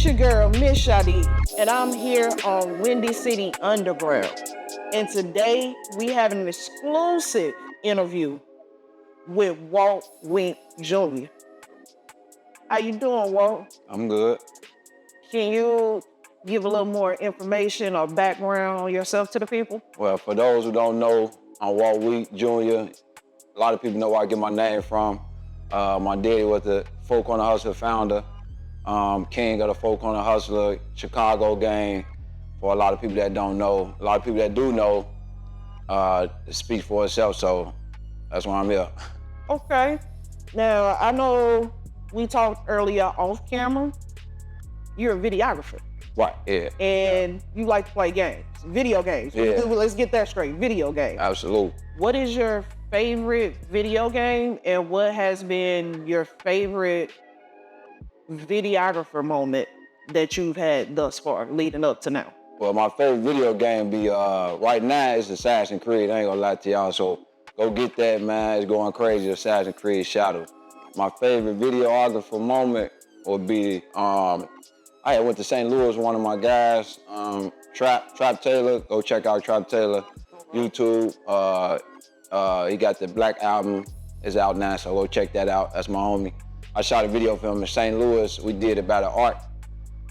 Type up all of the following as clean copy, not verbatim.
It's your girl, Miss Shadi, and I'm here on Windy City Underground. And today we have an exclusive interview with Walt Jr. How you doing, Walt? I'm good. Can you give a little more information or background on yourself to the people? Well, for those who don't know, I'm Walt Jr. A lot of people know where I get my name from. My daddy was the Folk on the Hustler founder, king of the Folk on the Hustler, Chicago gang. For a lot of people that don't know, a lot of people that do know, it speaks for itself. So that's why I'm here. Okay. Now, I know we talked earlier off camera. You're a videographer. Right, yeah. And you like to play games, video games. Yeah. Let's get that straight, video games. Absolutely. What is your favorite video game and what has been your favorite videographer moment that you've had thus far leading up to now? Well, my favorite video game be right now is Assassin's Creed. I ain't gonna lie to y'all, so go get that, man. It's going crazy, Assassin's Creed Shadow. My favorite videographer moment would be I went to St. Louis, one of my guys, Trap Taylor. Go check out Trap Taylor, YouTube. He got the Black album, is out now, so go check that out. That's my homie. I shot a video film in St. Louis. We did about an art.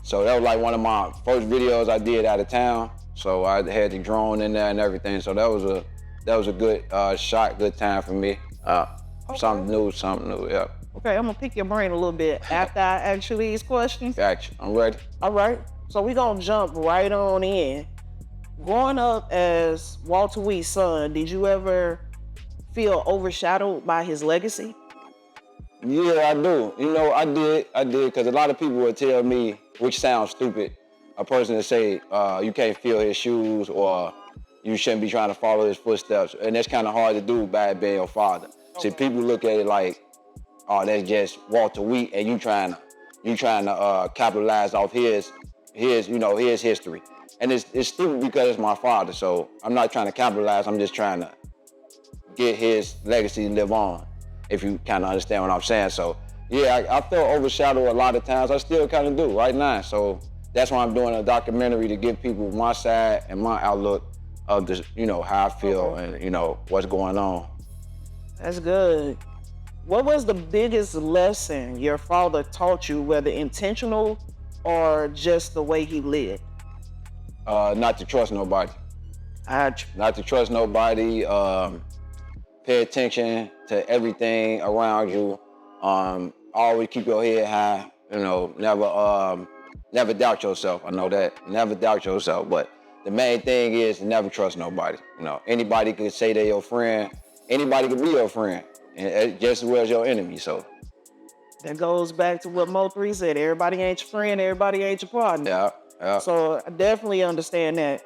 So that was like one of my first videos I did out of town. So I had the drone in there and everything. So that was a good shot, good time for me. Something new, yeah. Okay, I'm gonna pick your brain a little bit after I ask you these questions. Gotcha, I'm ready. All right, so we gonna jump right on in. Growing up as Walter Wheat's son, did you ever feel overshadowed by his legacy? Yeah, I do. You know, I did, because a lot of people would tell me, which sounds stupid, a person would say, you can't fill his shoes or you shouldn't be trying to follow his footsteps. And that's kind of hard to do by being your father. Okay. See, people look at it like, oh, that's just Walter Wheat and you trying to capitalize off his history. And it's stupid because it's my father, so I'm not trying to capitalize, I'm just trying to get his legacy to live on, if you kind of understand what I'm saying. So yeah, I felt overshadowed a lot of times. I still kind of do right now. So that's why I'm doing a documentary to give people my side and my outlook of this, how I feel and what's going on. That's good. What was the biggest lesson your father taught you, whether intentional or just the way he lived? Not to trust nobody. Not to trust nobody. Pay attention to everything around you. Always keep your head high. Never doubt yourself. I know that. Never doubt yourself. But the main thing is to never trust nobody. Anybody could say they're your friend. Anybody could be your friend, and just as well as your enemy. So that goes back to what Mo3 said. Everybody ain't your friend. Everybody ain't your partner. Yeah. So I definitely understand that.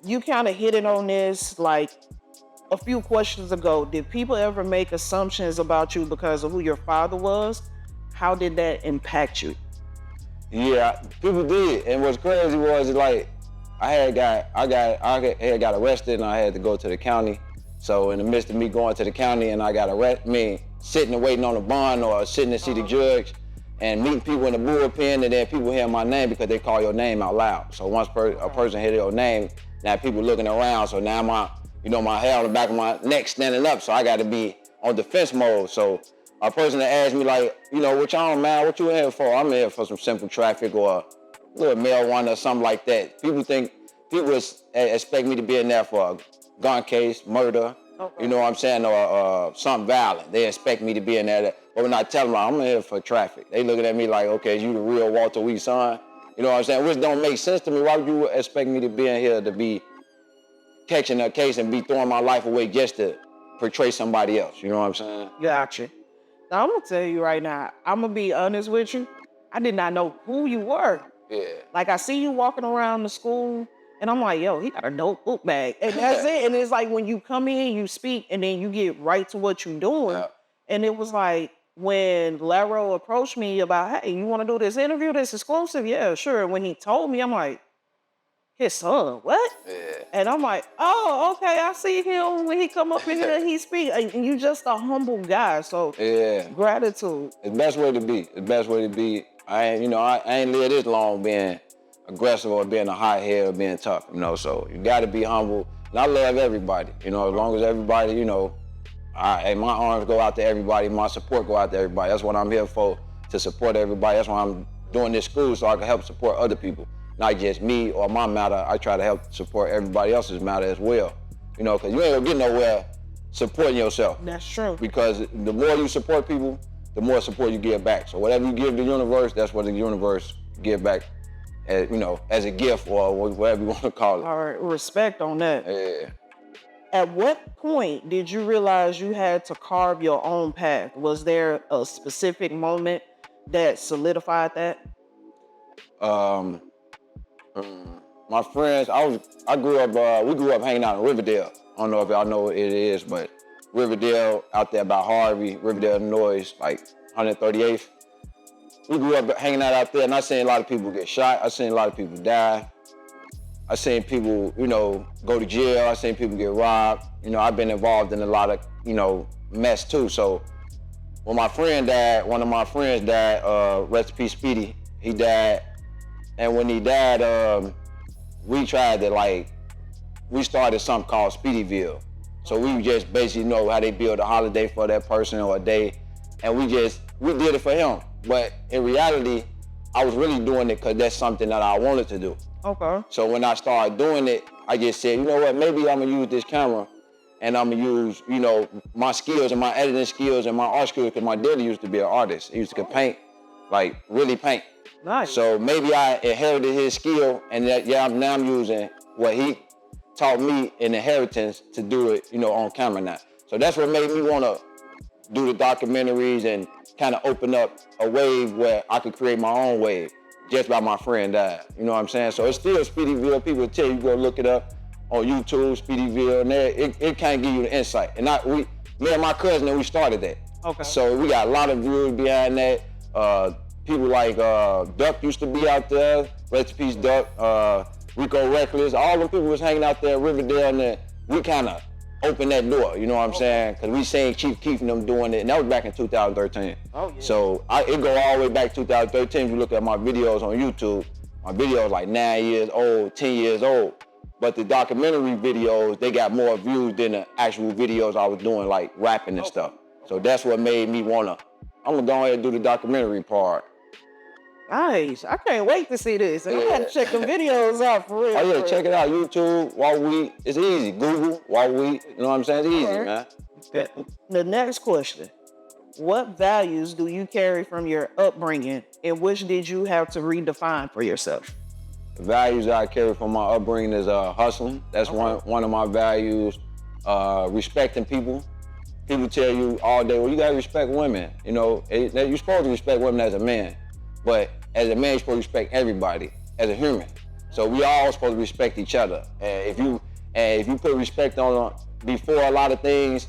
You kind of hit it on this like a few questions ago. Did people ever make assumptions about you because of who your father was? How did that impact you? Yeah, people did. And what's crazy was like I had got arrested and I had to go to the county. So in the midst of me going to the county and I got arrested, sitting and waiting on a bond or sitting to see the judge and meeting people in the bullpen, and then people hear my name because they call your name out loud. So once a person hear your name, now people looking around. So now my hair on the back of my neck standing up. So I got to be on defense mode. So a person that asked me like, what y'all on, man? What you here for? I'm here for some simple traffic or a little marijuana or something like that. People expect me to be in there for a gun case, murder, you know what I'm saying, or something violent. They expect me to be in there. But when I tell them I'm here for traffic, they looking at me like, okay, you the real Walter Wheat son? You know what I'm saying? Which don't make sense to me. Why would you expect me to be in here to be catching a case and be throwing my life away just to portray somebody else? You know what I'm saying? Gotcha. Now I'm gonna tell you right now, I'm gonna be honest with you. I did not know who you were. Yeah. Like I see you walking around the school and I'm like, yo, he got a dope book bag. And that's it. And it's like when you come in, you speak, and then you get right to what you're doing. Yeah. And it was like when Laro approached me about, hey, you wanna do this interview, this exclusive? Yeah, sure. When he told me, I'm like, his son, what? Yeah. And I'm like, oh, okay, I see him when he come up in here and he speak. And you just a humble guy, so yeah, gratitude. It's the best way to be. It's the best way to be. I ain't lived this long being aggressive or being a hothead or being tough, so you gotta be humble. And I love everybody, as long as everybody, my arms go out to everybody, my support go out to everybody. That's what I'm here for, to support everybody. That's why I'm doing this school, so I can help support other people. Not just me or my matter, I try to help support everybody else's matter as well. Because you ain't gonna get nowhere supporting yourself. That's true. Because the more you support people, the more support you give back. So whatever you give the universe, that's what the universe give back, as a gift or whatever you want to call it. All right, respect on that. Yeah. At what point did you realize you had to carve your own path? Was there a specific moment that solidified that? My friends, we grew up hanging out in Riverdale. I don't know if y'all know what it is, but Riverdale out there by Harvey, Riverdale, Illinois, like 138th. We grew up hanging out there, and I seen a lot of people get shot. I seen a lot of people die. I seen people, go to jail. I seen people get robbed. I've been involved in a lot of, mess too. So when my friend died, one of my friends died, rest in peace, Speedy, he died. And when he died, we tried to we started something called Speedyville. So we just basically know how they build a holiday for that person or a day. And we did it for him. But in reality, I was really doing it because that's something that I wanted to do. Okay. So when I started doing it, I just said, you know what, maybe I'm gonna use this camera and I'm gonna use, my skills and my editing skills and my art skills, because my daddy used to be an artist. He used to paint, really paint. Nice. So maybe I inherited his skill, and now I'm using what he taught me in inheritance to do it, on camera now. So that's what made me wanna do the documentaries and kind of open up a wave where I could create my own wave just by my friend died. You know what I'm saying? So it's still Speedyville. People tell you go look it up on YouTube, Speedyville, and it can't give you the insight. And me and my cousin, we started that. Okay. So we got a lot of views behind that. People like Duck used to be out there, rest in peace Duck, Rico Reckless, all them people was hanging out there at Riverdale, and then we kind of opened that door, you know what I'm saying? Because we seen Chief Keef and them doing it, and that was back in 2013. Oh, yeah. So it go all the way back to 2013. If you look at my videos on YouTube, my videos like 9 years old, 10 years old. But the documentary videos, they got more views than the actual videos I was doing, like rapping and stuff. So that's what made me I'm gonna go ahead and do the documentary part. Nice. I can't wait to see this. I gotta check the videos out for real. Oh yeah, check it out. YouTube, Walt. It's easy. Google, Walt. You know what I'm saying? It's easy, man. Okay. The next question. What values do you carry from your upbringing, and which did you have to redefine for yourself? The values that I carry from my upbringing is hustling. That's one of my values. Respecting people. People tell you all day, well, you gotta respect women. You're supposed to respect women as a man, but as a man, you're supposed to respect everybody as a human. So we all supposed to respect each other. And if you put respect on before a lot of things,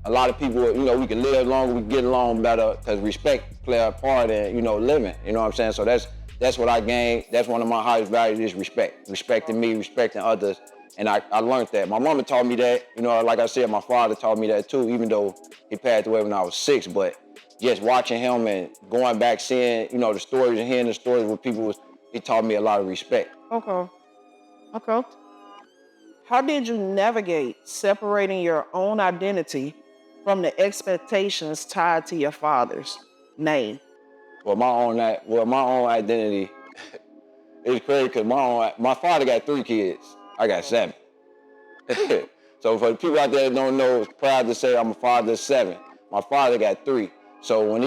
a lot of people, we can live longer, we can get along better, because respect play a part in, living. You know what I'm saying? So that's what I gained. That's one of my highest values is respect. Respecting me, respecting others. And I learned that. My mama taught me that. Like I said, my father taught me that too, even though he passed away when I was 6. But just watching him and going back, seeing, the stories and hearing the stories with people, it taught me a lot of respect. Okay. How did you navigate separating your own identity from the expectations tied to your father's name? Well, my own identity, it's crazy because my father got 3 kids. I got 7. So for the people out there that don't know, proud to say I'm a father of 7. My father got 3. So when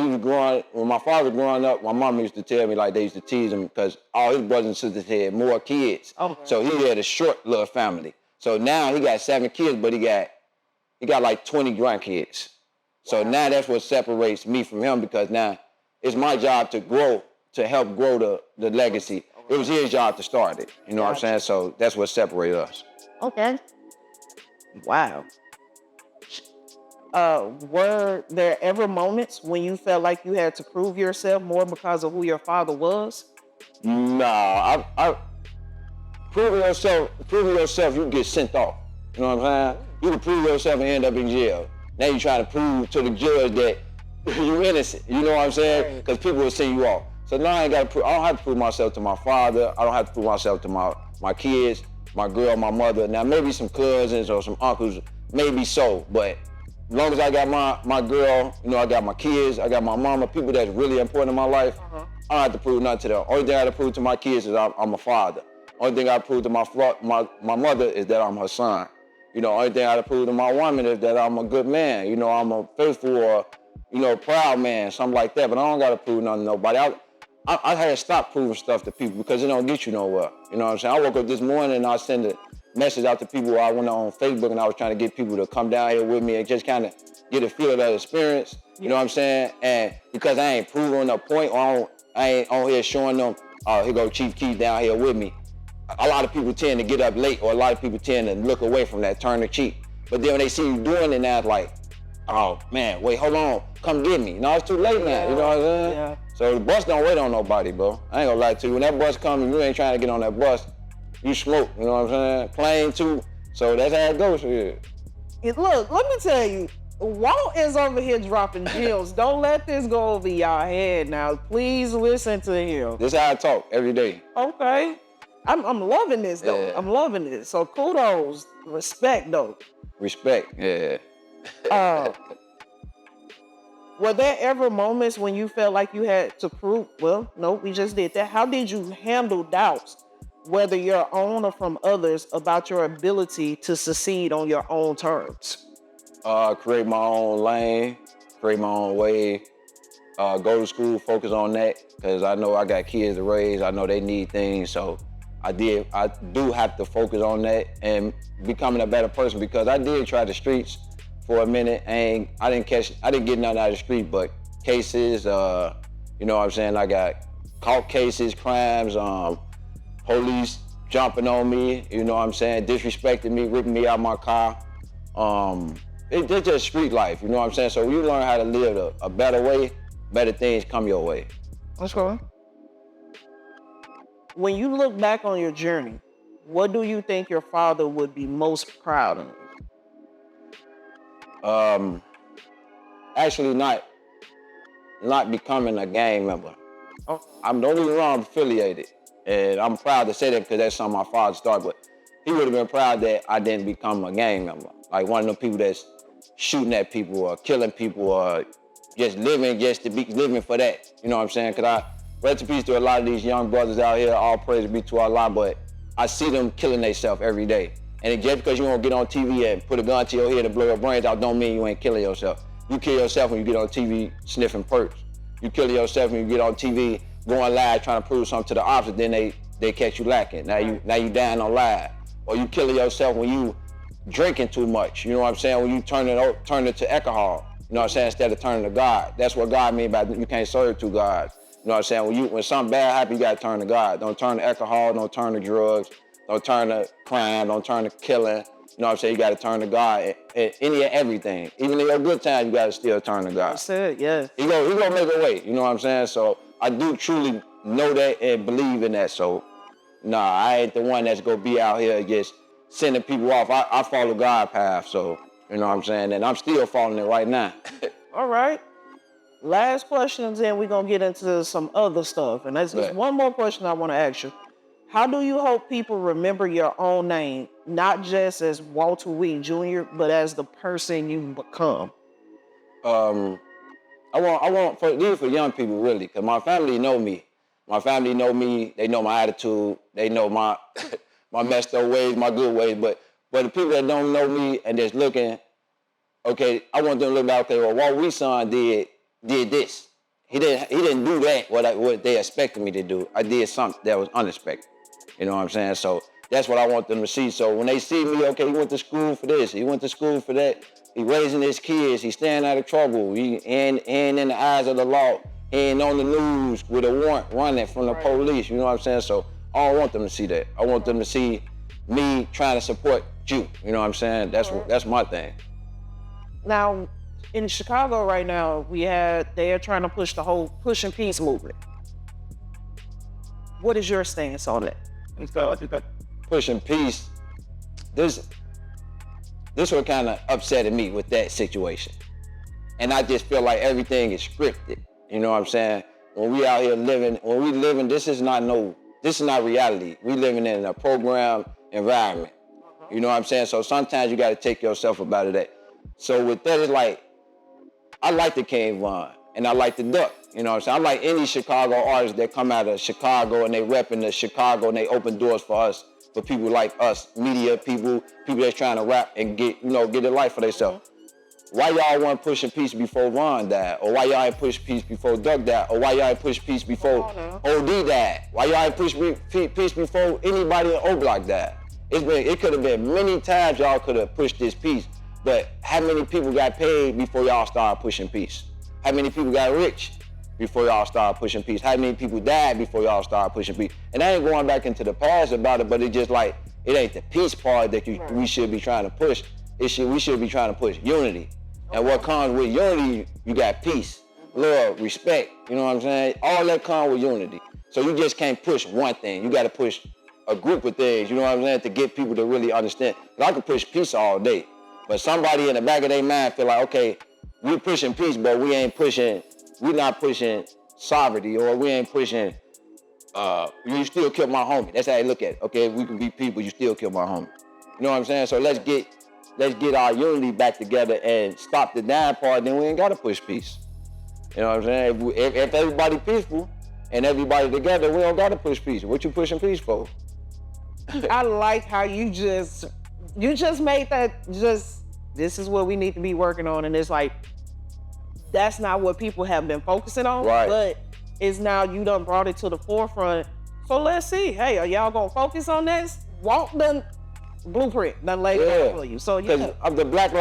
my father was growing up, my mom used to tell me, they used to tease him because all his brothers and sisters had more kids. Okay. So he had a short little family. So now he got 7 kids, but he got like 20 grandkids. So now that's what separates me from him, because now it's my job to help grow the legacy. It was his job to start it. You know what I'm saying? So that's what separated us. Okay. Wow. Were there ever moments when you felt like you had to prove yourself more because of who your father was? Nah, I proving yourself, you can get sent off. You know what I'm saying? You can prove yourself and end up in jail. Now you're trying to prove to the judge that you're innocent. You know what I'm saying? Because people will send you off. So now I don't have to prove myself to my father. I don't have to prove myself to my kids, my girl, my mother. Now maybe some cousins or some uncles, maybe so, but as long as I got my girl, I got my kids, I got my mama, people that's really important in my life, I don't have to prove nothing to them. Only thing I have to prove to my kids is I'm a father. Only thing I prove to my mother is that I'm her son. Only thing I have to prove to my woman is that I'm a good man. I'm a faithful or, proud man, something like that. But I don't got to prove nothing to nobody. I had to stop proving stuff to people because it don't get you nowhere. You know what I'm saying? I woke up this morning and I sent a message out to people. I went on Facebook and I was trying to get people to come down here with me and just kind of get a feel of that experience. You know what I'm saying? And because I ain't proving a point or I ain't on here showing them, here go Chief Keef down here with me. A lot of people tend to get up late or a lot of people tend to look away from that, turn the cheek. But then when they see you doing it now, it's like, oh man, wait, hold on, come get me. No, it's too late now, you know what I'm saying? Yeah. So the bus don't wait on nobody, bro. I ain't gonna lie to you. When that bus comes and you ain't trying to get on that bus, you smoke, you know what I'm saying? Plane too. So that's how it goes here. Look, let me tell you, Walt is over here dropping gems. Don't let this go over your head now. Please listen to him. This is how I talk every day. Okay. I'm loving this though. Yeah. I'm loving this. So kudos, respect though. Respect, yeah. Were there ever moments when you felt like you had to prove, well, no, we just did that. How did you handle doubts, whether your own or from others, about your ability to succeed on your own terms? Create my own lane, create my own way, go to school, focus on that, because I know I got kids to raise, I know they need things, so I do have to focus on that and becoming a better person because I did try the streets for a minute and I didn't get nothing out of the street, but cases, you know what I'm saying? I got caught cases, crimes, police jumping on me, you know what I'm saying? Disrespecting me, ripping me out my car. It's just street life, you know what I'm saying? So when you learn how to live a better way, better things come your way. Let's go. When you look back on your journey, what do you think your father would be most proud of? Actually not becoming a gang member. Oh. Don't get me wrong, I'm affiliated. And I'm proud to say that because that's something my father started, but he would have been proud that I didn't become a gang member. Like one of them people that's shooting at people or killing people or just living to be living for that. You know what I'm saying? Because I rest in peace to a lot of these young brothers out here, all praise be to Allah, but I see them killing themselves every day. And just because you won't get on TV and put a gun to your head and blow your brains out don't mean you ain't killing yourself. You kill yourself when you get on TV sniffing perks. You kill yourself when you get on TV going live trying to prove something to the opposite, then they catch you lacking. Now you dying on live. Or you killing yourself when you drinking too much. You know what I'm saying? When you turn it to alcohol. You know what I'm saying? Instead of turning to God. That's what God mean by you can't serve two gods. You know what I'm saying? When something bad happens, you gotta turn to God. Don't turn to alcohol, don't turn to drugs, don't turn to crime, don't turn to killing. You know what I'm saying? You gotta turn to God in any and everything. Even in your good time, you gotta still turn to God. That's it, yes. He gonna make a way, you know what I'm saying? So I do truly know that and believe in that. So nah, I ain't the one that's gonna be out here just sending people off. I follow God's path, so you know what I'm saying? And I'm still following it right now. All right. Last question, and then we're going to get into some other stuff. And that's just one more question I want to ask you. How do you hope people remember your own name, not just as Walter Wheat Jr., but as the person you become? I want for young people, really, because my family know me. My family know me. They know my attitude. They know my my messed up ways, my good ways. But the people that don't know me and just looking, okay, I want them to look like, okay, well, Walt Wheat's son did this. He didn't do that, what they expected me to do. I did something that was unexpected. You know what I'm saying? So that's what I want them to see. So when they see me, okay, he went to school for this, he went to school for that, he raising his kids, he's staying out of trouble, he ain't in the eyes of the law, he ain't on the news with a warrant running from the police, you know what I'm saying? So I don't want them to see that. I want them to see me trying to support you, you know what I'm saying? That's my thing. Now, in Chicago right now, they are trying to push the whole push and peace movement. What is your stance on that? Pushing peace, this what kind of upsetted me with that situation. And I just feel like everything is scripted, you know what I'm saying? when we out here living, this is not reality. We living in a programmed environment. You know what I'm saying? So sometimes you got to take yourself about it. So with that, it's like, I like the King Von, and I like the Duck. You know what I'm saying? I like any Chicago artists that come out of Chicago and they repping the Chicago and they open doors for us, for people like us, media people that's trying to rap and get a life for themselves. Why y'all weren't pushing peace before Von died? Or why y'all ain't push peace before Duck died? Or why y'all ain't push peace before OD died? Why y'all ain't push peace before anybody in O-Block died? It could have been many times y'all could have pushed this peace, but how many people got paid before y'all started pushing peace? How many people got rich before y'all started pushing peace? How many people died before y'all started pushing peace? And I ain't going back into the past about it, but it just like, it ain't the peace part that we should be trying to push. We should be trying to push unity. And what comes with unity, you got peace, love, respect, you know what I'm saying? All that comes with unity. So you just can't push one thing. You gotta push a group of things, you know what I'm saying, to get people to really understand. I can push peace all day, but somebody in the back of their mind feel like, okay, we pushing peace, but we not pushing sovereignty, or we ain't pushing, you still kill my homie. That's how they look at it. Okay, we can be people, you still kill my homie. You know what I'm saying? So let's get our unity back together and stop the dying part, then we ain't gotta push peace. You know what I'm saying? If everybody peaceful and everybody together, we don't gotta push peace. What you pushing peace for? I like how you just made that this is what we need to be working on, and it's like, that's not what people have been focusing on, right. But it's now you done brought it to the forefront. So let's see, hey, are y'all gonna focus on this? Walt done blueprint done laid it out for you. So yeah. Because the Black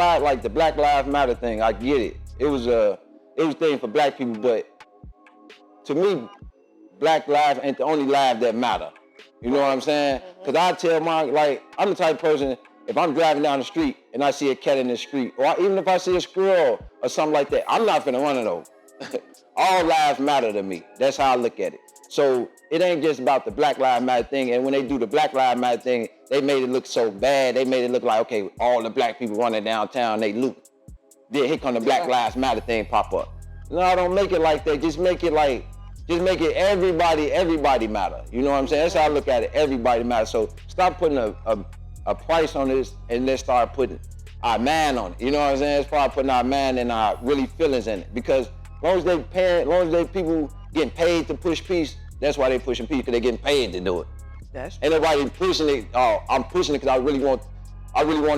Lives Matter thing, I get it. It was a thing for black people, but to me, black lives ain't the only lives that matter. You know what I'm saying? Because I tell I'm the type of person, if I'm driving down the street and I see a cat in the street, or even if I see a squirrel or something like that, I'm not finna run it over. All lives matter to me. That's how I look at it. So it ain't just about the Black Lives Matter thing. And when they do the Black Lives Matter thing, they made it look so bad. They made it look like, okay, all the black people running downtown, they loot. Then here come the Black Lives Matter thing pop up. No, don't make it like that. Just make it everybody matter. You know what I'm saying? That's how I look at it. Everybody matter. So stop putting a price on this and let's start putting our mind on it. You know what I'm saying? Let's start putting our mind and our really feelings in it. Because as long as they people getting paid to push peace, that's why they pushing peace, because they getting paid to do it. That's Ain't nobody pushing it. Oh, I'm pushing it because I really want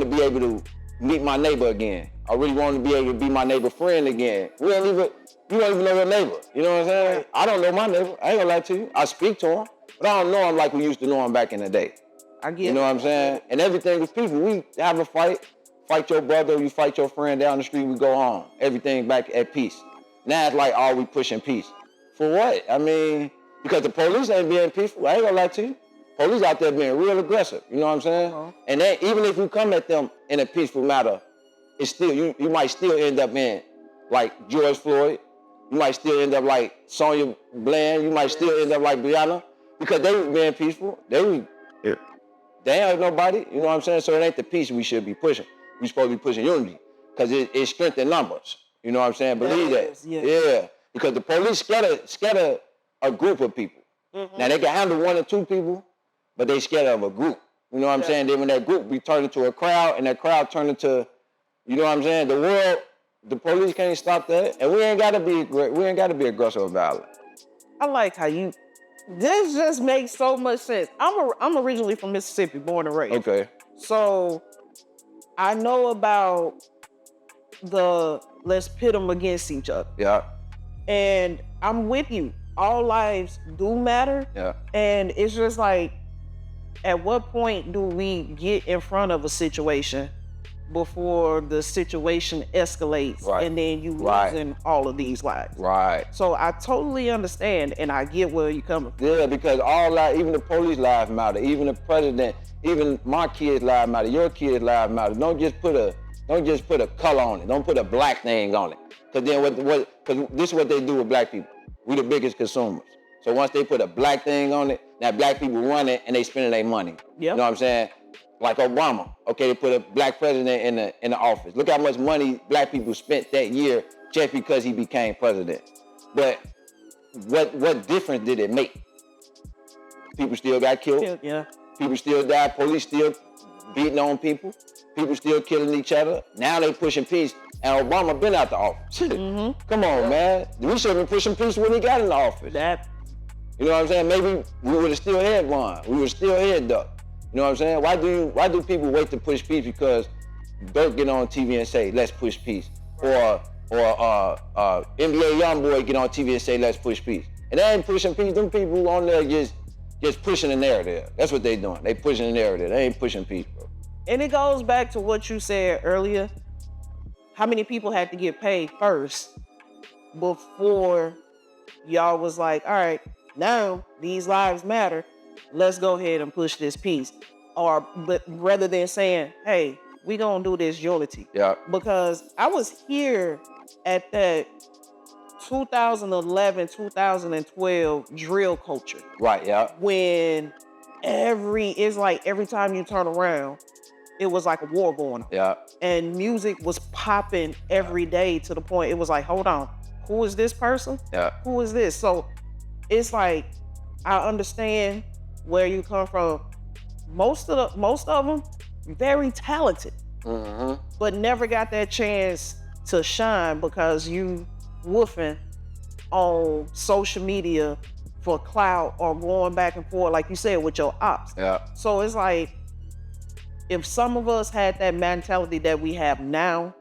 to be able to meet my neighbor again. I really want to be able to be my neighbor friend again. You don't even know your neighbor. You know what I'm saying? I don't know my neighbor. I ain't gonna lie to you. I speak to him, but I don't know him like we used to know him back in the day. I get You know what I'm saying? And everything with people, we have a fight your brother, you fight your friend down the street, we go home. Everything back at peace. Now it's like, we pushing peace. For what? I mean, because the police ain't being peaceful. I ain't gonna lie to you. Police out there being real aggressive. You know what I'm saying? And then even if you come at them in a peaceful matter, it's still, you might still end up in like George Floyd. You might still end up like Sonya Bland. You might still end up like Breonna, because they were being peaceful. They ain't nobody. You know what I'm saying? So it ain't the peace we should be pushing. We supposed to be pushing unity, because it strengthens numbers. You know what I'm saying? Believe that. Yeah. Because the police scatter a group of people. Now they can handle one or two people, but they scared of a group. You know what I'm saying? Then when that group be turned into a crowd, and that crowd turned into, you know what I'm saying? The police can't stop that, and we ain't gotta be aggressive or violent. I like how this just makes so much sense. I'm originally from Mississippi, born and raised. Okay. So I know about let's pit them against each other. Yeah. And I'm with you. All lives do matter. Yeah. And it's just like, at what point do we get in front of a situation before the situation escalates, and then you losing all of these lives? Right. So I totally understand, and I get where you're coming from. Yeah, because all lives, even the police lives matter, even the president, even my kids' lives matter, your kids' lives matter. Don't just put a color on it. Don't put a black thing on it. Because then because this is what they do with black people. We the biggest consumers. So once they put a black thing on it, now black people run it and they spending their money. Yep. You know what I'm saying? Like Obama. Okay, they put a black president in the office. Look how much money black people spent that year just because he became president. But what difference did it make? People still got killed. Yeah. People still died. Police still beating on people. People still killing each other. Now they pushing peace. And Obama been out the office. Come on, man. We should have been pushing peace when he got in the office. You know what I'm saying? Maybe we would have still had one. We would still had Duck. You know what I'm saying? Why do people wait to push peace because Dirk get on TV and say, let's push peace? Or NBA Youngboy get on TV and say, let's push peace. And they ain't pushing peace. Them people on there just pushing the narrative. That's what they doing. They pushing the narrative. They ain't pushing peace, bro. And it goes back to what you said earlier. How many people had to get paid first before y'all was like, all right, now these lives matter. Let's go ahead and push this peace. But rather than saying, hey, we gonna do this unity. Yeah. Because I was here at that 2011, 2012 drill culture. Right, yeah. When it's like every time you turn around, it was like a war going on. Yeah. And music was popping every day to the point it was like, hold on, who is this person? Yeah. Who is this? So it's like, I understand where you come from. Most of them, very talented, but never got that chance to shine because you woofing on social media for clout or going back and forth, like you said, with your ops. Yeah. So it's like, if some of us had that mentality that we have now,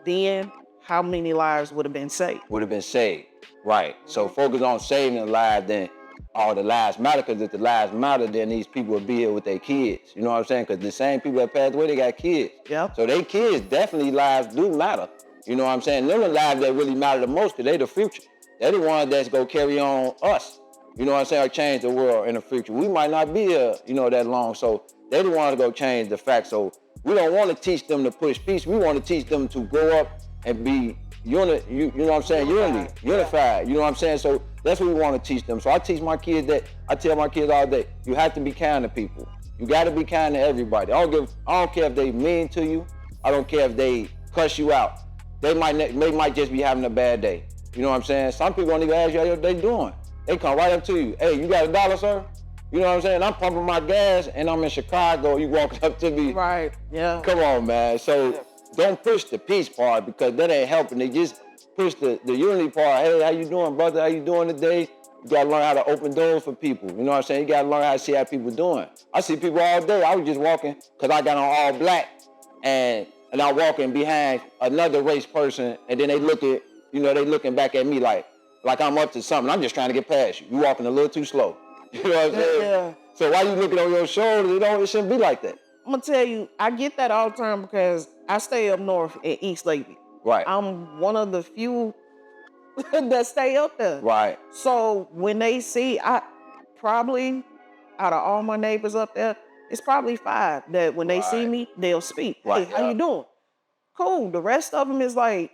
then how many lives would have been saved? Would have been saved, right. So focus on saving the lives, then all the lives matter, because if the lives matter, then these people would be here with their kids. You know what I'm saying? Because the same people that passed away, they got kids. Yeah. So their kids, definitely lives do matter. You know what I'm saying? They're the lives that really matter the most, because they the future. They're the ones that's going to carry on us. You know what I'm saying? Or change the world in the future. We might not be here, that long, so they the ones to go change the facts. So we don't want to teach them to push peace. We want to teach them to grow up and be you know what I'm saying? Unified. You know what I'm saying? So that's what we want to teach them. So I teach my kids that. I tell my kids all day, you have to be kind to people. You got to be kind to everybody. I don't care if they mean to you. I don't care if they cuss you out. They might just be having a bad day. You know what I'm saying? Some people don't even ask you how they doing. They come right up to you. Hey, you got $1, sir? You know what I'm saying? I'm pumping my gas and I'm in Chicago. You walking up to me. Right, yeah. Come on, man. So don't push the peace part, because that ain't helping. They just push the unity part. Hey, how you doing, brother? How you doing today? You gotta learn how to open doors for people. You know what I'm saying? You gotta learn how to see how people doing. I see people all day. I was just walking because I got on all black and I'm walking behind another race person, and then they looking back at me like I'm up to something. I'm just trying to get past you. You walking a little too slow. You know what I'm saying? Yeah. So why you looking on your shoulders? It shouldn't be like that. I'm gonna tell you, I get that all the time because I stay up north in East Lady. Right. I'm one of the few that stay up there. Right. So when they see, I probably out of all my neighbors up there, it's probably 5 that when they see me, they'll speak. Right. Hey, how you doing? Cool. The rest of them is like,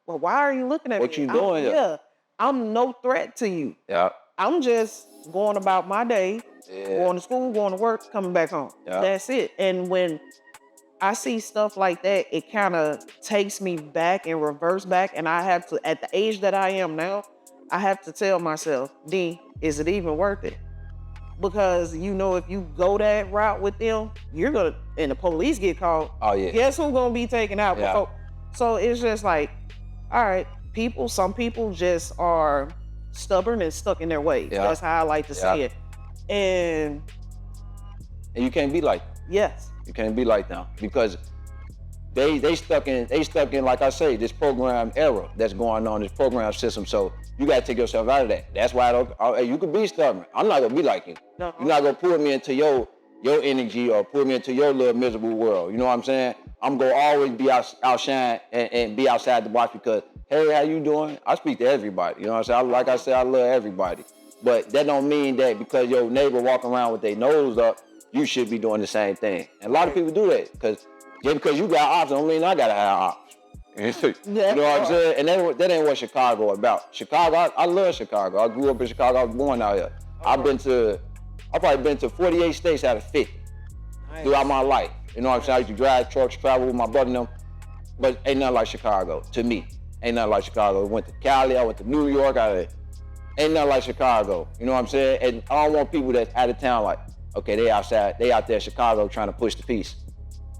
well, why are you looking at me? What you doing? Yeah. I'm no threat to you. Yeah. I'm just going about my day, going to school, going to work, coming back home. Yeah. That's it. And when I see stuff like that, it kind of takes me back and reverse back. And I have to, at the age that I am now, I have to tell myself, D, is it even worth it? Because, if you go that route with them, you're going to, and the police get called. Oh, yeah. Guess who's going to be taken out? Yeah. So it's just like, all right, some people just are stubborn and stuck in their ways. Yeah. That's how I like to say it. And you can't be like that. Yes. You can't be like them, because they stuck in, like I say, this program era that's going on, this program system. So you gotta take yourself out of that. That's why you could be stubborn. I'm not gonna be like you. No. You're not gonna pull me into your energy or pull me into your little miserable world. You know what I'm saying? I'm gonna always be outshine and be outside the box, because hey, how you doing? I speak to everybody. You know what I'm saying? Like I said, I love everybody. But that don't mean that because your neighbor walking around with their nose up, you should be doing the same thing. And a lot of people do that, because just because you got options don't mean I gotta have options. You know what I'm saying? And that ain't what Chicago about. Chicago, I love Chicago. I grew up in Chicago. I was born out here. I've probably been to 48 states out of 50 throughout my life. You know what I'm saying? I used to drive trucks, travel with my brother and them, but ain't nothing like Chicago to me. Ain't nothing like Chicago. I went to Cali, I went to New York, Ain't nothing like Chicago. You know what I'm saying? And I don't want people that's out of town like, okay, they outside, they out there in Chicago trying to push the peace.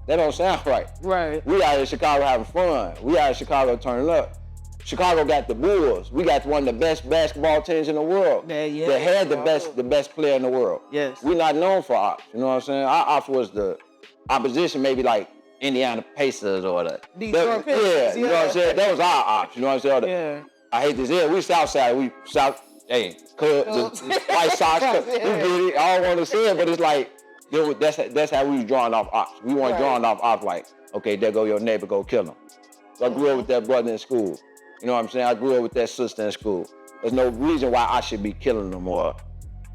That don't sound right. Right. We out in Chicago having fun. We out in Chicago turning up. Chicago got the Bulls. We got one of the best basketball teams in the world. Yeah. That had the best player in the world. Yes. We're not known for ops. You know what I'm saying? Our ops was the opposition, maybe like Indiana Pacers or the Detroit Pistons. Yeah, you know what I'm saying? That was our ops. You know what I'm saying? Yeah. I hate this. Yeah, we Southside. We South. Hey, Cubs, the White Sox. We get it. I don't want to say it, but it's like that's how we was drawing off ops. We weren't drawing off ops like, okay, there go your neighbor, go kill him. So I grew up with that brother in school. You know what I'm saying? I grew up with that sister in school. There's no reason why I should be killing them or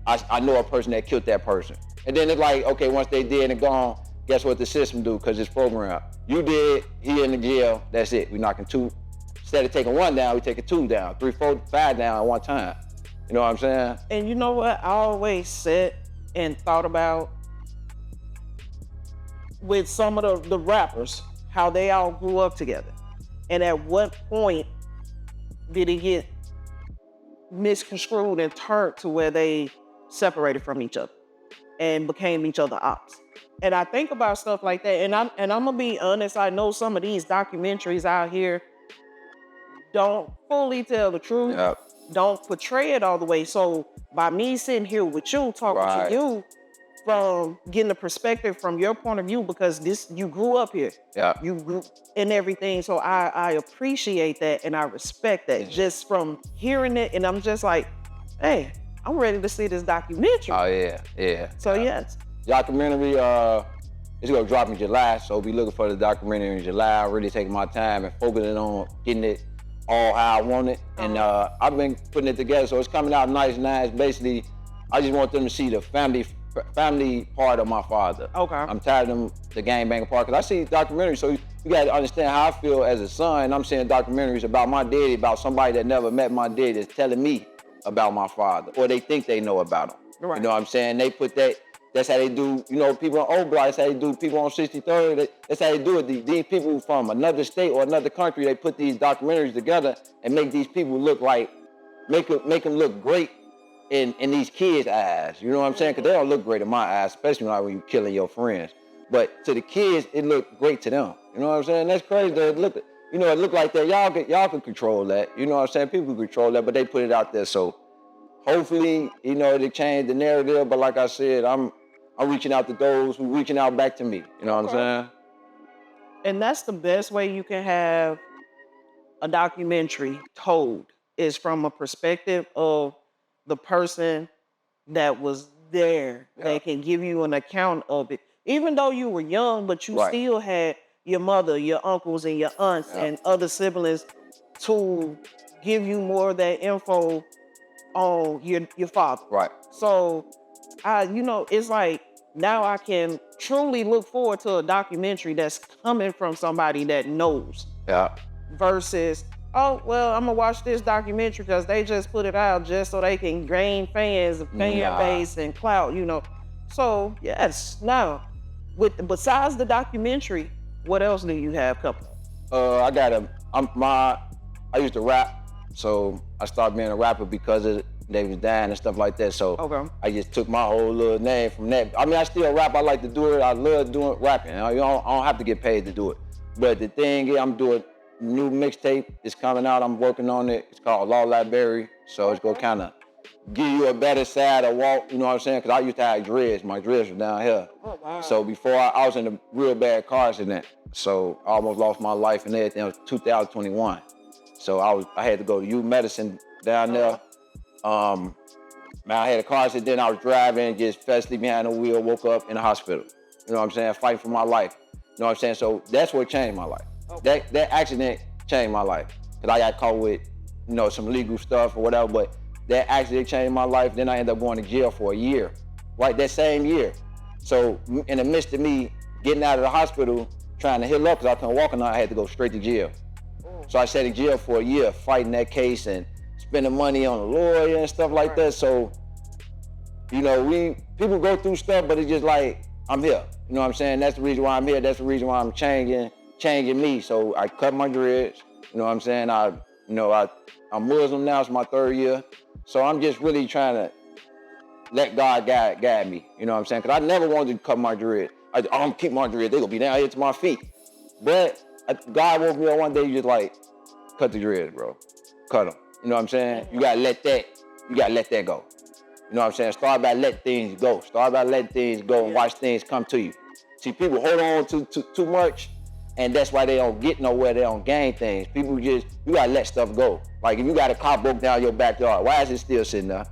I know a person that killed that person. And then it's like, okay, once they dead and gone, guess what the system do? Because it's programmed. You did, he in the jail, that's it. We knocking two. Instead of taking one down, we taking two down, 3, 4, 5 down at one time. You know what I'm saying? And you know what? I always sat and thought about with some of the rappers, how they all grew up together. And at what point did it get misconstrued and turned to where they separated from each other and became each other's ops? And I think about stuff like that. And I'm gonna be honest, I know some of these documentaries out here don't fully tell the truth. Yep. Don't portray it all the way. So by me sitting here with you, talking to you, from getting the perspective from your point of view, because you grew up here. Yeah. You grew and everything. So I appreciate that and I respect that just from hearing it. And I'm just like, hey, I'm ready to see this documentary. Oh yeah. So yes. Documentary, it's gonna drop in July, so be looking for the documentary in July. I'm really taking my time and focusing on getting it all how I want it. And I've been putting it together, so it's coming out nice. Basically, I just want them to see the family part of my father. Okay. I'm tired of the gangbanging part, because I see documentaries, so you gotta understand how I feel as a son. I'm seeing documentaries about my daddy, about somebody that never met my daddy that's telling me about my father, or they think they know about him. Right. You know what I'm saying? They put that's how they do, you know, people on Old Block, that's how they do people on 63rd, that's how they do it. These people from another state or another country, they put these documentaries together and make these people look like, make them look great in these kids' eyes. You know what I'm saying? Because they don't look great in my eyes, especially when you're killing your friends. But to the kids, it looked great to them. You know what I'm saying? That's crazy. It looked like that. Y'all can control that. You know what I'm saying? People can control that, but they put it out there. So hopefully, you know, they change the narrative. But like I said, I'm reaching out to those who reaching out back to me. You know what I'm saying? And that's the best way you can have a documentary told, is from a perspective of the person that was there. Yeah. They can give you an account of it. Even though you were young, but you still had your mother, your uncles, and your aunts and other siblings to give you more of that info on your father. Right. So, it's like, now I can truly look forward to a documentary that's coming from somebody that knows. Yeah. Versus, oh, well, I'm gonna watch this documentary because they just put it out just so they can gain fans, fan base, and clout, you know. So, yes. Now, besides the documentary, what else do you have coming? I used to rap, so I started being a rapper because they was dying and stuff like that. So I just took my whole little name from that. I mean, I still rap. I like to do it. I love doing rapping. I don't have to get paid to do it. But the thing is, I'm doing a new mixtape. It's coming out. I'm working on it. It's called Law Library. So it's gonna kind of give you a better side of Walt. You know what I'm saying? Because I used to have dreads. My dreads were down here. Oh, wow. So before I was in a real bad car accident. So I almost lost my life and everything. It was 2021. So I had to go to youth medicine down there. I had a car accident, I was driving, just fell asleep behind the wheel, woke up in the hospital. You know what I'm saying? Fighting for my life. You know what I'm saying? So that's what changed my life. Okay. That accident changed my life. Because I got caught with, some legal stuff or whatever, but that accident changed my life. Then I ended up going to jail for a year, right? That same year. So in the midst of me getting out of the hospital, trying to heal up, because I couldn't walk, and I had to go straight to jail. So I sat in jail for a year fighting that case and spending money on a lawyer and stuff like that. So, people go through stuff, but it's just like, I'm here. You know what I'm saying? That's the reason why I'm here. That's the reason why I'm changing me. So I cut my dreads. You know what I'm saying? I'm Muslim now. It's my 3rd year. So I'm just really trying to let God guide me. You know what I'm saying? Because I never wanted to cut my dread. I'm gonna keep my dread. They gonna be down here to my feet. But God woke me up one day, just like, cut the dreads, bro. Cut them. You know what I'm saying? You gotta let that go. You know what I'm saying? Start by letting things go. Start by letting things go and watch things come to you. See, people hold on too much, and that's why they don't get nowhere. They don't gain things. People you gotta let stuff go. Like if you got a car broke down your backyard, why is it still sitting there?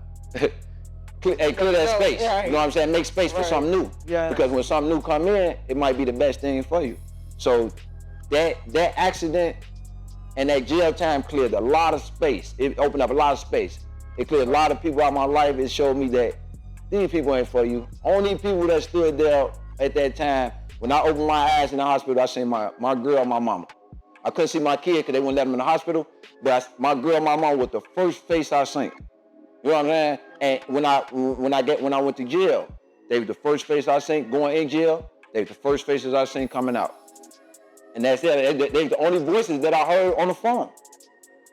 Clear that space. Right. You know what I'm saying? Make space for something new. Yeah. Because when something new come in, it might be the best thing for you. So that accident and that jail time cleared a lot of space. It opened up a lot of space. It cleared a lot of people out of my life. It showed me that these people ain't for you. Only people that stood there at that time, when I opened my eyes in the hospital, I seen my girl, my mama. I couldn't see my kid because they wouldn't let them in the hospital, but my girl, my mama was the first face I seen. You know what I'm saying? And when I went to jail, they were the first face I seen going in jail. They were the first faces I seen coming out. And that's it. They were the only voices that I heard on the phone.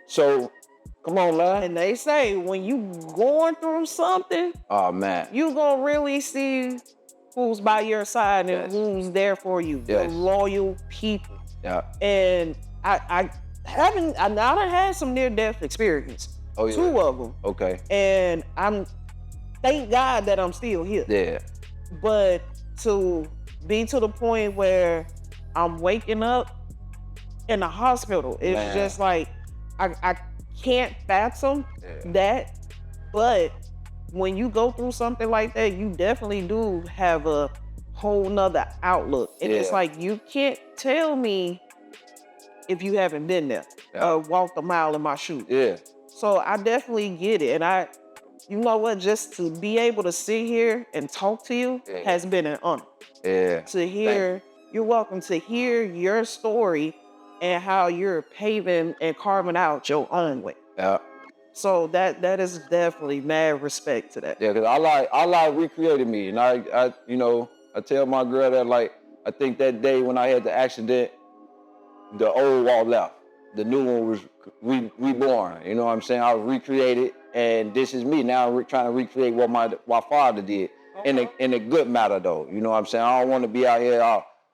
So, come on, man. And they say when you going through something, oh man, you gonna really see who's by your side and who's there for you. The loyal people. Yeah. And I done had some near-death experience. Oh, yeah. 2 of them. Okay. And thank God that I'm still here. Yeah. But to be to the point where I'm waking up in the hospital, it's just like, I can't fathom that. But when you go through something like that, you definitely do have a whole nother outlook. And it's like, you can't tell me if you haven't been there or walked a mile in my shoes. Yeah. So I definitely get it. And you know what, just to be able to sit here and talk to you has been an honor. Yeah. To hear, you're welcome to hear your story and how you're paving and carving out your own way. Yeah. So that is definitely mad respect to that. Yeah, because Allah recreated me. And I tell my girl that, like, I think that day when I had the accident, the old Walt left. The new one was reborn. You know what I'm saying? I was recreated, and this is me now. Trying to recreate what my father did in a good matter, though. You know what I'm saying? I don't want to be out here.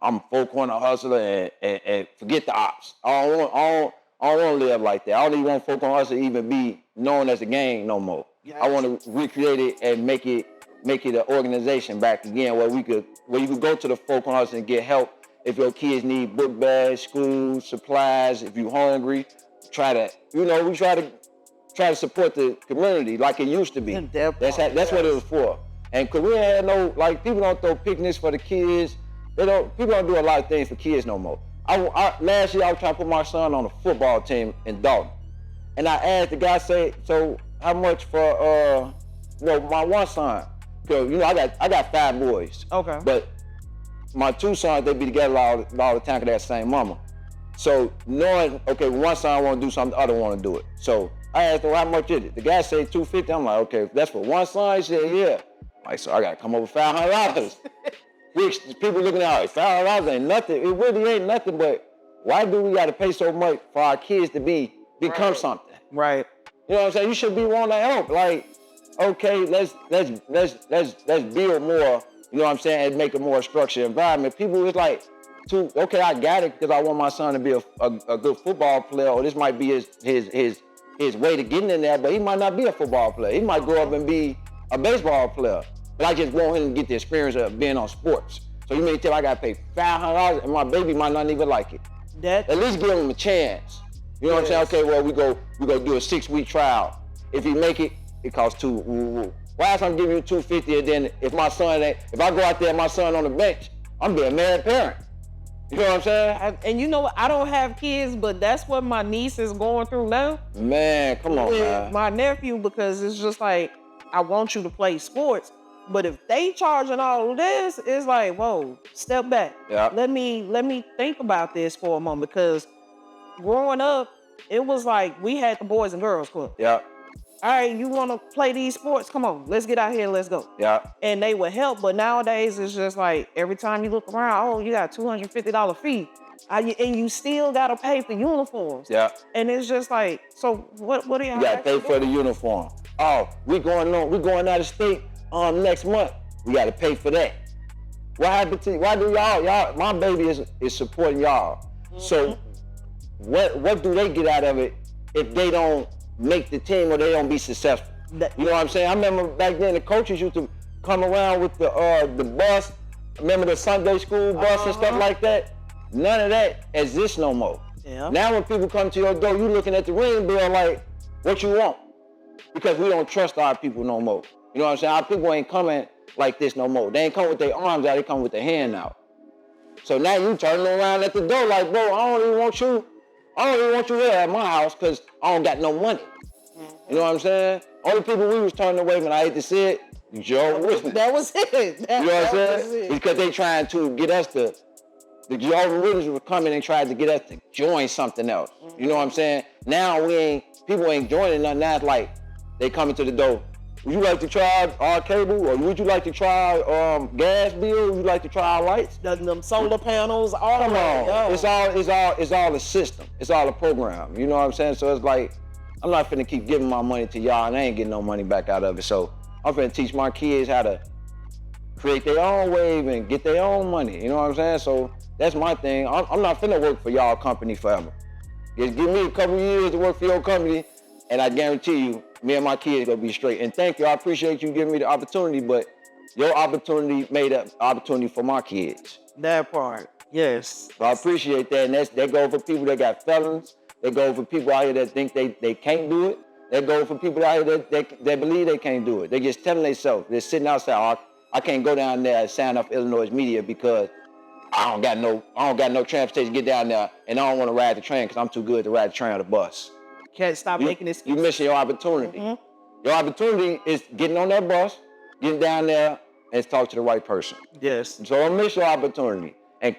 I'm a four-corner hustler and forget the ops. I don't want to live like that. I don't even want four-corner hustler to even be known as a gang no more. I want to recreate it and make it an organization back again where you could go to the four-corner hustler and get help. If your kids need book bags, school supplies, if you're hungry, we try to support the community like it used to be. That's what it was for. And because we had people don't throw picnics for the kids. People don't do a lot of things for kids no more. Last year I was trying to put my son on a football team in Dalton. And I asked the guy, so how much for my one son? Because I got 5 boys. Okay. But my 2 sons, they be together all the time because they're the same mama. So knowing, okay, one son want to do something, the other want to do it. So I asked him, how much is it? The guy said $250. I'm like, okay, that's for one son? He said, yeah. I'm like, so I got to come over $500. People looking at it, $500 ain't nothing. It really ain't nothing, but why do we got to pay so much for our kids to become something? Right. You know what I'm saying? You should be wanting to help. Like, okay, let's build more. You know what I'm saying? And make a more structured environment. People is like, okay, I got it because I want my son to be a good football player, or this might be his way to getting in there, but he might not be a football player. He might grow up and be a baseball player. But I just want him to get the experience of being on sports. So you may tell I got to pay $500 and my baby might not even like it. At least give him a chance. You know what I'm saying? Okay, well, we go do a 6-week trial. If he make it, it costs $2. Why else I'm giving you $250 and then if I go out there and my son on the bench, I'm being a mad parent. You know what I'm saying? And you know what? I don't have kids, but that's what my niece is going through now. Man, come on, man. My nephew, because it's just like, I want you to play sports. But if they charging all of this, it's like, whoa, step back. Yeah. Let me think about this for a moment, because growing up, it was like we had the Boys and Girls Club. Yeah. All right, you want to play these sports? Come on, let's get out here, let's go. Yeah. And they would help, but nowadays it's just like every time you look around, oh, you got a $250 fee, and you still gotta pay for uniforms. Yeah. And it's just like, so what do you? You gotta pay for the uniform. Oh, we going out of state next month. We got to pay for that. What happened to why do y'all my baby is supporting y'all. Mm-hmm. So what do they get out of it if they don't make the team or they don't be successful? You know what I'm saying? I remember back then the coaches used to come around with the bus. Remember the Sunday school bus and stuff like that? None of that exists no more. Yeah. Now when people come to your door, you looking at the ring bill like, what you want? Because we don't trust our people no more. You know what I'm saying? Our people ain't coming like this no more. They ain't come with their arms out, they come with their hand out. So now you turning around at the door like, bro, I don't even want you here at my house because I don't got no money. Mm-hmm. You know what I'm saying? Only people we was turning away when I hate to say it, Jehovah's Witnesses. That was it. You know what I'm saying? Because they trying to get us to, the Jehovah's Witnesses were coming and tried to get us to join something else. Mm-hmm. You know what I'm saying? Now people ain't joining nothing. Now it's like, they coming to the door. Would you like to try our cable, or would you like to try gas bill? Would you like to try our lights? Them solar panels, all come on. Yo. It's all a system. It's all a program. You know what I'm saying? So it's like, I'm not finna keep giving my money to y'all and I ain't getting no money back out of it. So I'm finna teach my kids how to create their own wave and get their own money. You know what I'm saying? So that's my thing. I'm not finna work for y'all company forever. Just give me a couple years to work for your company, and I guarantee you, me and my kids gonna be straight. And thank you, I appreciate you giving me the opportunity, but your opportunity made an opportunity for my kids. That part, yes. So I appreciate that, and that go for people that got felons. They go for people out here that think they can't do it. They go for people out here that believe they can't do it. They just telling themselves, they're sitting outside, I can't go down there and sign up Illinois media because I don't got no transportation to get down there, and I don't want to ride the train because I'm too good to ride the train or the bus. Can't stop making this. You missing your opportunity. Mm-hmm. Your opportunity is getting on that bus, getting down there, and talk to the right person. Yes. So don't miss your opportunity. And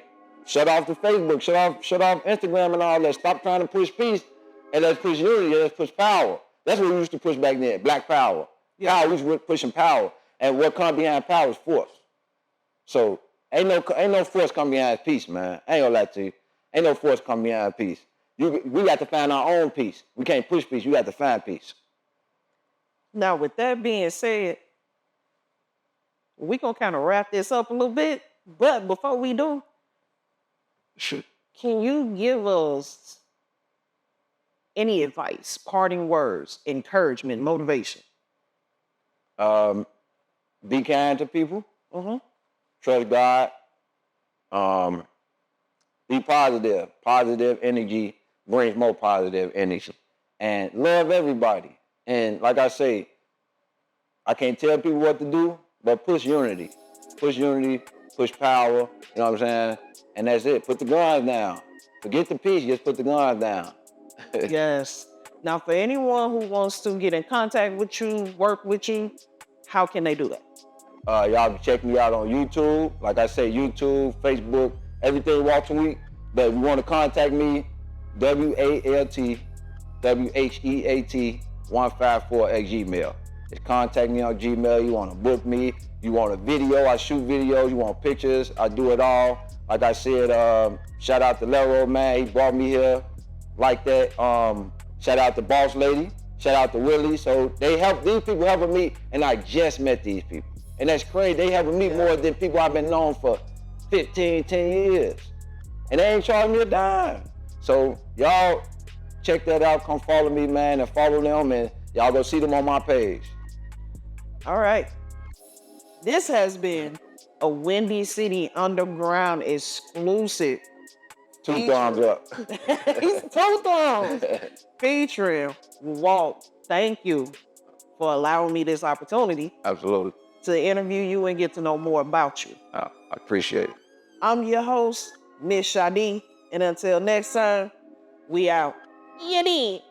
shut off the Facebook, shut off Instagram and all that. Stop trying to push peace, and let's push unity, let's push power. That's what we used to push back then, black power. Yeah. Power, we was pushing power. And what comes behind power is force. So ain't no force come behind peace, man. I ain't gonna lie to you. Ain't no force come behind peace. We got to find our own peace. We can't push peace. You got to find peace. Now, with that being said, we're going to kind of wrap this up a little bit. But before we do, can you give us any advice, parting words, encouragement, motivation? Be kind to people. Mm-hmm. Trust God. Be positive. Positive energy brings more positive energy. And love everybody. And like I say, I can't tell people what to do, but push unity. Push unity, push power, you know what I'm saying? And that's it. Put the guns down. Forget the peace, just put the guns down. Yes. Now, for anyone who wants to get in contact with you, work with you, how can they do that? Y'all check me out on YouTube. Like I say, YouTube, Facebook, everything Walt Week. But if you want to contact me, WALTWHEAT154@gmail. Just contact me on Gmail. You want to book me, you want a video, I shoot videos, you want pictures, I do it all. Like I said, shout out to Lero, man, he brought me here like that. Shout out to Boss Lady, shout out to Willie. So these people helping me, and I just met these people. And that's crazy, they helping me more than people I've been known for 10 years. And they ain't charging me a dime. So y'all check that out. Come follow me, man, and follow them, and y'all go see them on my page. All right. This has been a Windy City Underground exclusive. Two thumbs up. Two thumbs. Featuring Walt. Thank you for allowing me this opportunity. Absolutely. To interview you and get to know more about you. I appreciate it. I'm your host, Miss Shadi, and until next time, we out. You did.